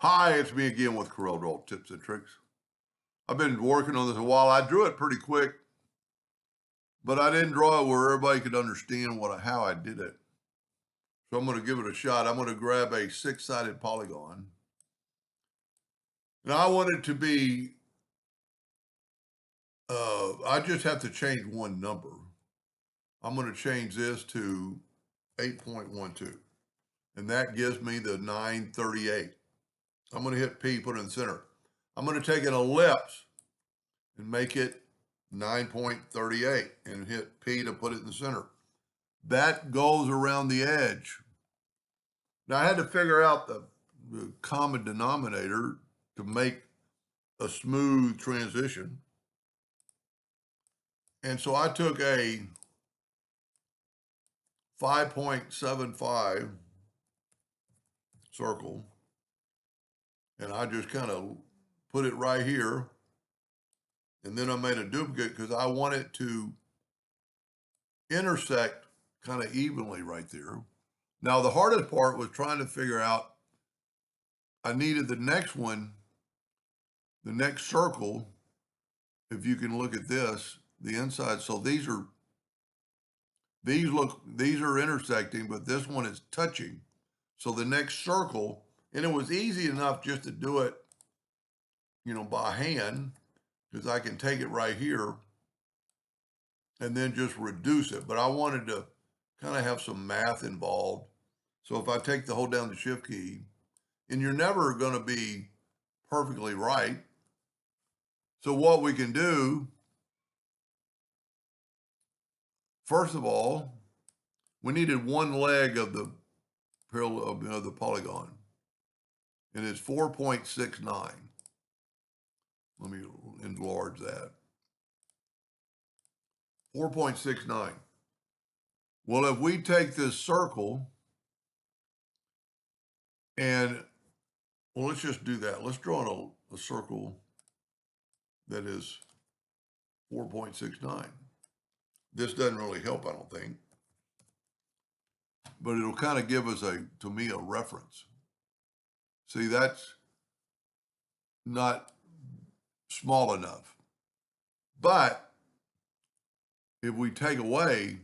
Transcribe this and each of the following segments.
Hi, it's me again with Corel Draw Tips and Tricks. I've been working on this a while. I drew it pretty quick, but I didn't draw it where everybody could understand how I did it. So I'm going to give it a shot. I'm going to grab a six-sided polygon. And I want it to be, I just have to change one number. I'm going to change this to 8.12. And that gives me the 938. I'm going to hit P, put it in the center. I'm going to take an ellipse and make it 9.38 and hit P to put it in the center. That goes around the edge. Now I had to figure out the common denominator to make a smooth transition. And so I took a 5.75 circle and I just kind of put it right here. And then I made a duplicate because I want it to intersect kind of evenly right there. Now, the hardest part was trying to figure out, I needed the next one, the next circle, if you can look at this, the inside. So these are intersecting, but this one is touching. So the next circle, and it was easy enough just to do it, by hand, because I can take it right here and then just reduce it. But I wanted to kind of have some math involved. So if I take hold down the shift key, and you're never going to be perfectly right. So what we can do, first of all, we needed one leg of the parallel of the polygon, and it's 4.69. Let me enlarge that. 4.69. Well, if we take this circle and, well, let's just do that. Let's draw a circle that is 4.69. This doesn't really help, I don't think, but it'll kind of give us to me, a reference. See, that's not small enough. But if we take away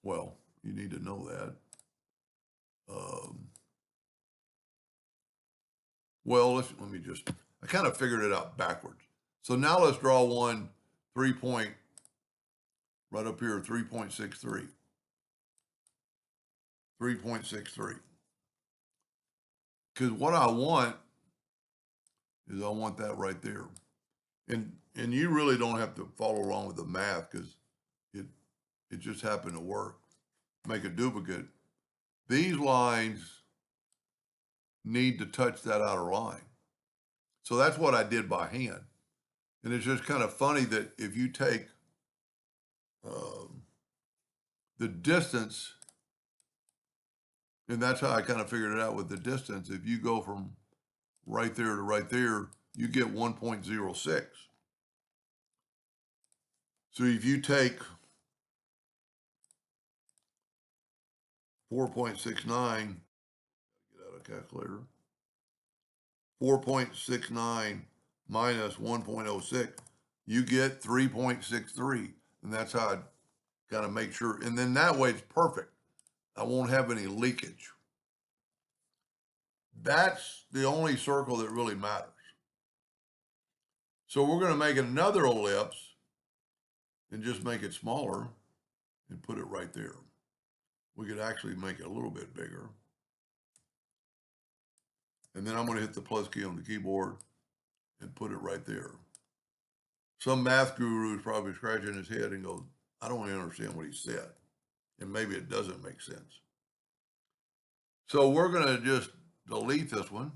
well, you need to know that. Well, I kind of figured it out backwards. So now let's draw one right up here, 3.63. 3.63. Because what I want is I want that right there. And you really don't have to follow along with the math because it just happened to work. Make a duplicate. These lines need to touch that outer line. So that's what I did by hand. And it's just kind of funny that if you take the distance, and that's how I kind of figured it out with the distance, if you go from right there to right there, you get 1.06. So if you take 4.69, get out a calculator, 4.69 minus 1.06, you get 3.63. And that's how I kind of make sure. And then that way it's perfect. I won't have any leakage. That's the only circle that really matters. So we're going to make another ellipse and just make it smaller and put it right there. We could actually make it a little bit bigger. And then I'm going to hit the plus key on the keyboard and put it right there. Some math guru is probably scratching his head and goes, I don't really understand what he said. And maybe it doesn't make sense. So we're going to just delete this one.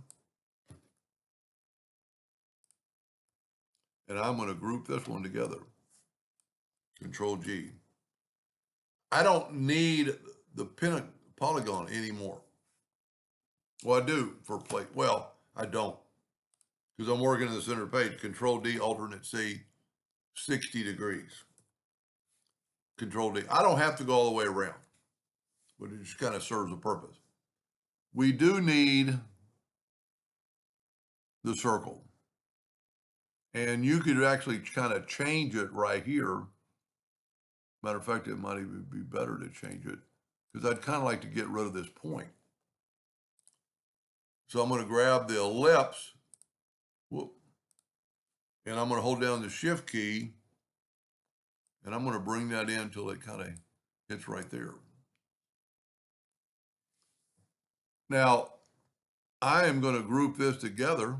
And I'm going to group this one together. Control G. I don't need the polygon anymore. Well, I do for plate. Well, I don't, because I'm working in the center page. Control D, alternate C, 60 degrees. Control D. I don't have to go all the way around, but it just kind of serves a purpose. we do need the circle. And you could actually kind of change it right here. Matter of fact, it might even be better to change it because I'd kind of like to get rid of this point. So I'm going to grab the ellipse, whoop, and I'm going to hold down the shift key, and I'm going to bring that in until it kind of hits right there. Now, I am going to group this together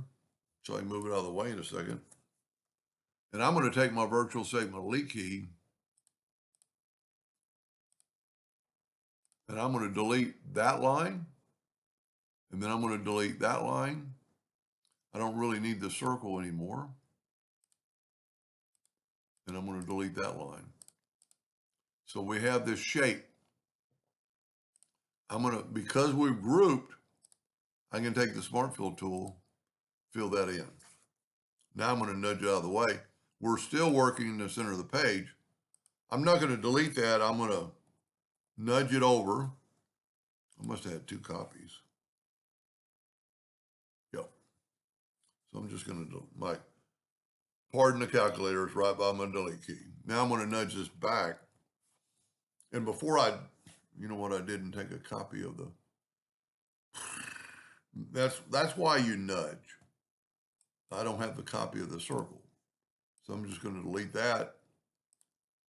so I can move it out of the way in a second. And I'm going to take my virtual segment elite key, and I'm going to delete that line, and then I'm going to delete that line. I don't really need the circle anymore. And I'm going to delete that line. So we have this shape. Because we've grouped, I can take the Smart Fill tool, fill that in. Now I'm going to nudge it out of the way. We're still working in the center of the page. I'm not going to delete that. I'm going to nudge it over. I must have had 2 copies. Yep. So I'm just going to pardon the calculator, it's right by my delete key. Now I'm going to nudge this back. And before you know what I didn't take a copy of the, that's why you nudge. I don't have the copy of the circle. So I'm just going to delete that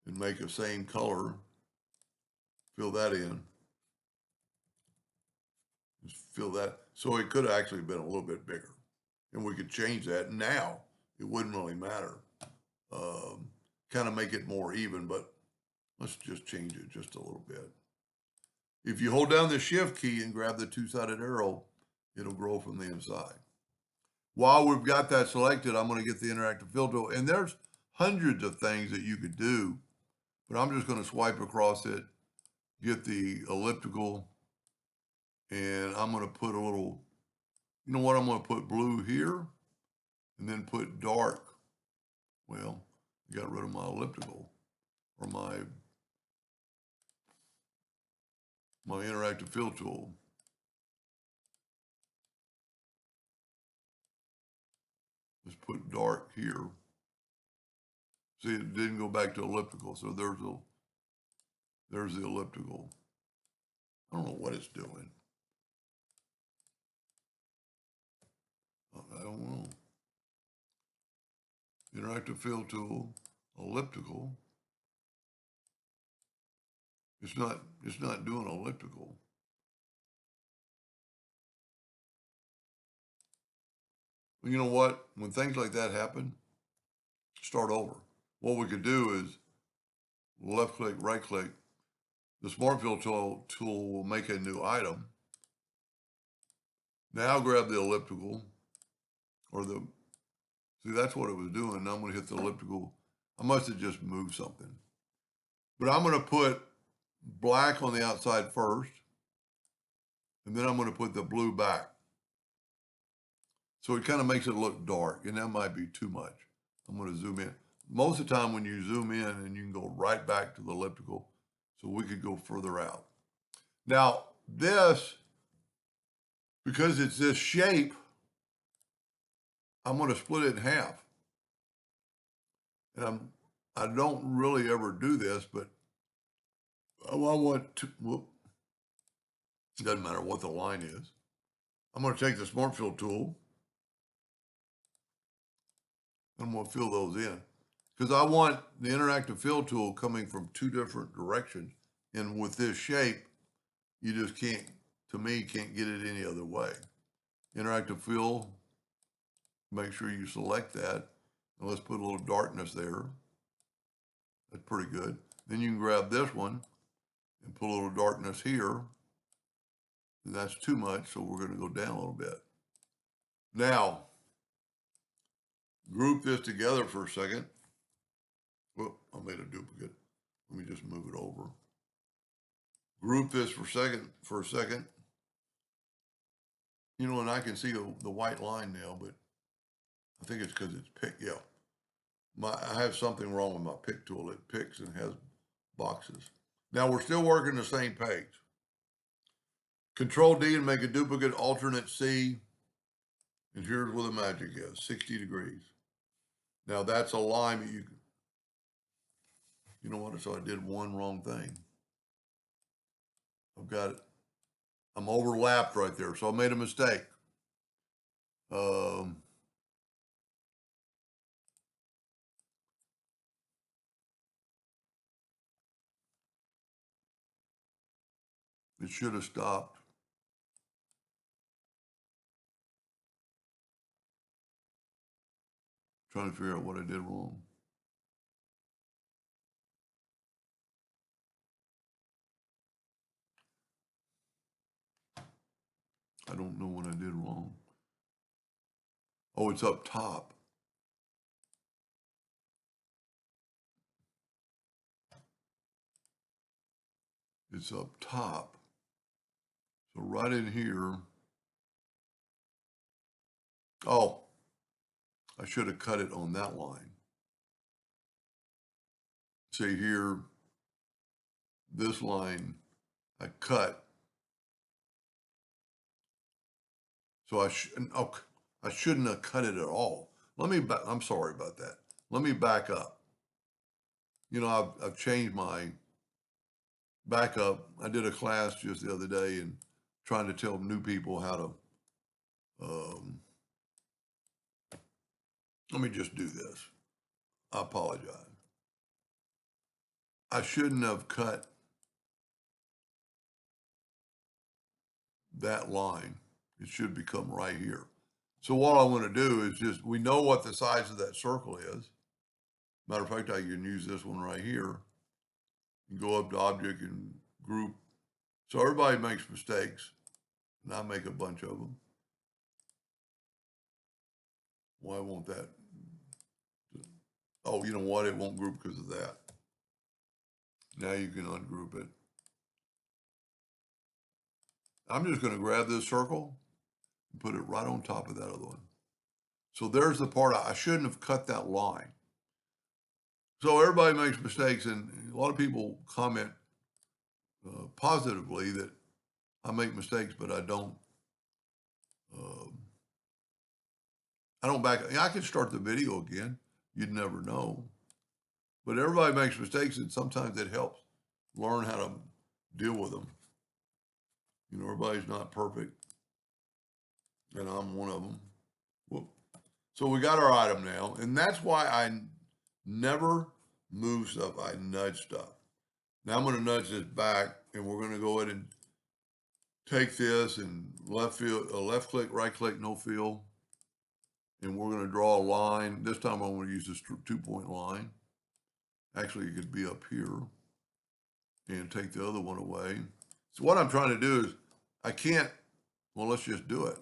and make the same color, fill that in. Just fill that. So it could have actually been a little bit bigger. And we could change that now. It wouldn't really matter. Kind of make it more even, but let's just change it just a little bit. If you hold down the shift key and grab the 2-sided arrow, it'll grow from the inside. While we've got that selected, I'm going to get the interactive fill tool. And there's hundreds of things that you could do, but I'm just going to swipe across it, get the elliptical, and I'm going to put a little, you know what, I'm going to put blue here and then put dark. Well, I got rid of my elliptical or my interactive fill tool. Let's put dark here. See, it didn't go back to elliptical, so there's the elliptical. I don't know what it's doing. I don't know. Interactive fill tool, elliptical. It's not doing elliptical. Well, you know what? When things like that happen, start over. What we could do is left click, right click. The Smart Fill tool will make a new item. Now grab the elliptical see, that's what it was doing. Now I'm going to hit the elliptical. I must have just moved something. But I'm going to put black on the outside first, and then I'm going to put the blue back. So it kind of makes it look dark, and that might be too much. I'm going to zoom in. Most of the time when you zoom in, and you can go right back to the elliptical, so we could go further out. Now, this, because it's this shape, I'm going to split it in half. And I don't really ever do this, but I want to, it doesn't matter what the line is. I'm going to take the Smart Fill tool. I'm going to fill those in because I want the interactive fill tool coming from 2 different directions. And with this shape, you just can't get it any other way. Interactive fill, make sure you select that. And let's put a little darkness there. That's pretty good. Then you can grab this one and put a little darkness here. And that's too much, so we're going to go down a little bit. Now, group this together for a second. Whoop, I made a duplicate. Let me just move it over. Group this for a second. You know, and I can see the white line now, but I think it's because it's picked. Yeah. I have something wrong with my pick tool. It picks and has boxes. Now we're still working the same page. Control D to make a duplicate alternate C. And here's where the magic is, 60 degrees. Now that's a line that you know what, so I did one wrong thing. I'm overlapped right there, so I made a mistake. It should have stopped. Trying to figure out what I did wrong. I don't know what I did wrong. Oh, it's up top. It's up top. So right in here. Oh, I should have cut it on that line. See here, this line I cut. So I shouldn't have cut it at all. I'm sorry about that. Let me back up. You know, I've changed my backup. I did a class just the other day and trying to tell new people how to, let me just do this. I apologize. I shouldn't have cut that line. It should become right here. So what I want to do is just, we know what the size of that circle is. Matter of fact, I can use this one right here. You go up to object and group. So everybody makes mistakes, and I make a bunch of them. Why won't that? Oh, you know what? It won't group because of that. Now you can ungroup it. I'm just going to grab this circle and put it right on top of that other one. So there's the part I shouldn't have cut that line. So everybody makes mistakes, and a lot of people comment positively that I make mistakes, but I don't. I don't back. I can start the video again. You'd never know. But everybody makes mistakes, and sometimes it helps learn how to deal with them. You know, everybody's not perfect, and I'm one of them. Whoop. So we got our item now, and that's why I never move stuff. I nudge stuff. Now I'm going to nudge this back, and we're going to go ahead and take this and left click, right click, no fill, and we're going to draw a line. This time I'm going to use this 2-point line. Actually, it could be up here, and take the other one away. So what I'm trying to do is, I can't, well, let's just do it.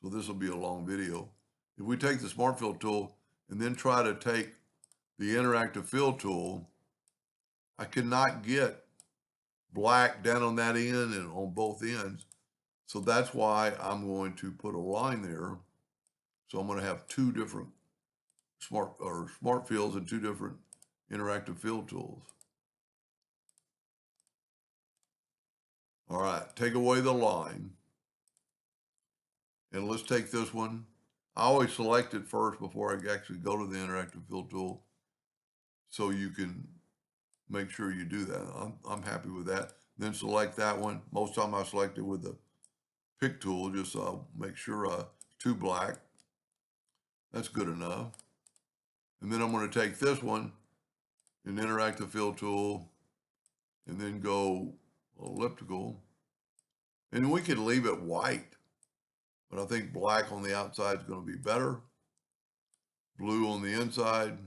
So this will be a long video. If we take the Smart Fill tool and then try to take the Interactive Fill tool, I cannot get black down on that end and on both ends. So that's why I'm going to put a line there. So I'm going to have two different smart fills and two different interactive fill tools. All right, take away the line. And let's take this one. I always select it first before I actually go to the interactive fill tool, so you can make sure you do that. I'm happy with that. Then select that one. Most of the time I select it with the pick tool, just so I'll make sure two black. That's good enough. And then I'm going to take this one, an interactive fill tool, and then go elliptical. And we could leave it white, but I think black on the outside is going to be better. Blue on the inside.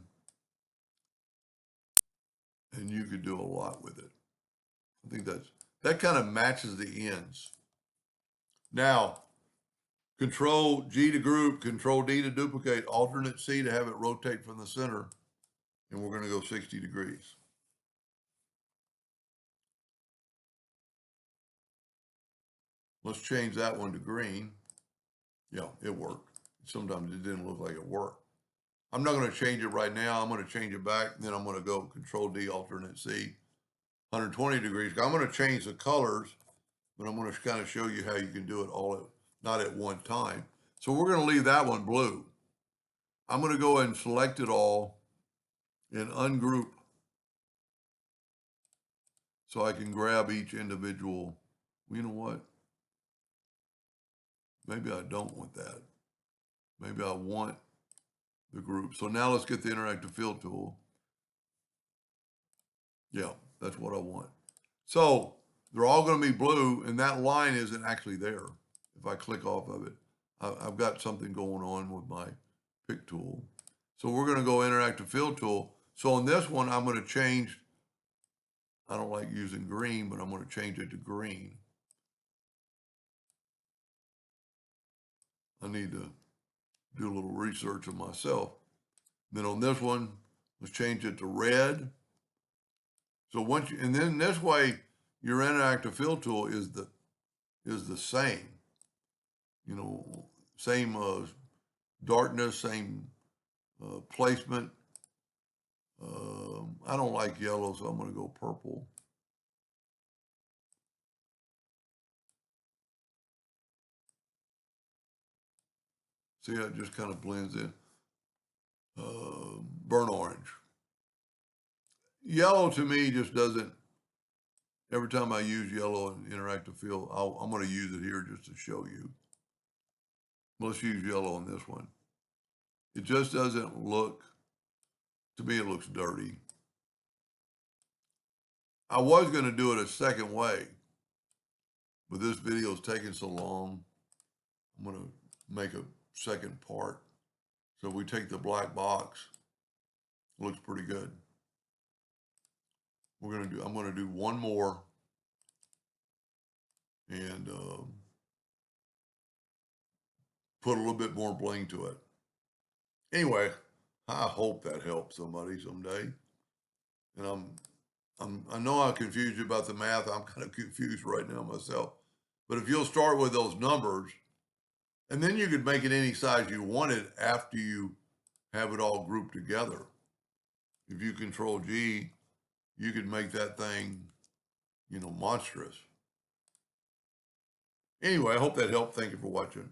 And you could do a lot with it. I think that kind of matches the ends. Now, Control G to group, Control D to duplicate, alternate C to have it rotate from the center, and we're going to go 60 degrees. Let's change that one to green. Yeah, it worked. Sometimes it didn't look like it worked. I'm not going to change it right now. I'm going to change it back. Then I'm going to go Control D, alternate C, 120 degrees. I'm going to change the colors but I'm going to kind of show you how you can do it not at one time. So we're going to leave that one blue. I'm going to go ahead and select it all and ungroup so I can grab each individual. Well, you know what? Maybe I don't want that. Maybe I want the group. So now let's get the interactive fill tool. Yeah, that's what I want. So they're all going to be blue, and that line isn't actually there. If I click off of it, I've got something going on with my pick tool. So we're going to go interactive fill tool. So on this one, I'm going to change, I don't like using green, but I'm going to change it to green. I need to do a little research of myself. Then on this one, let's change it to red. So once you, and then this way, your interactive fill tool is the same. You know, same darkness, same placement. I don't like yellow, so I'm going to go purple. See how it just kind of blends in. Burnt orange. Yellow to me just doesn't, every time I use yellow in interactive fill, I'm going to use it here just to show you. Let's use yellow on this one. It just doesn't look, to me it looks dirty. I was going to do it a second way, but this video is taking so long, I'm going to make a second part. So we take the black box, looks pretty good. I'm going to do one more and put a little bit more bling to it. Anyway, I hope that helps somebody someday. And I know I confused you about the math. I'm kind of confused right now myself. But if you'll start with those numbers, and then you could make it any size you wanted after you have it all grouped together. If you control G, you could make that thing, monstrous. Anyway, I hope that helped. Thank you for watching.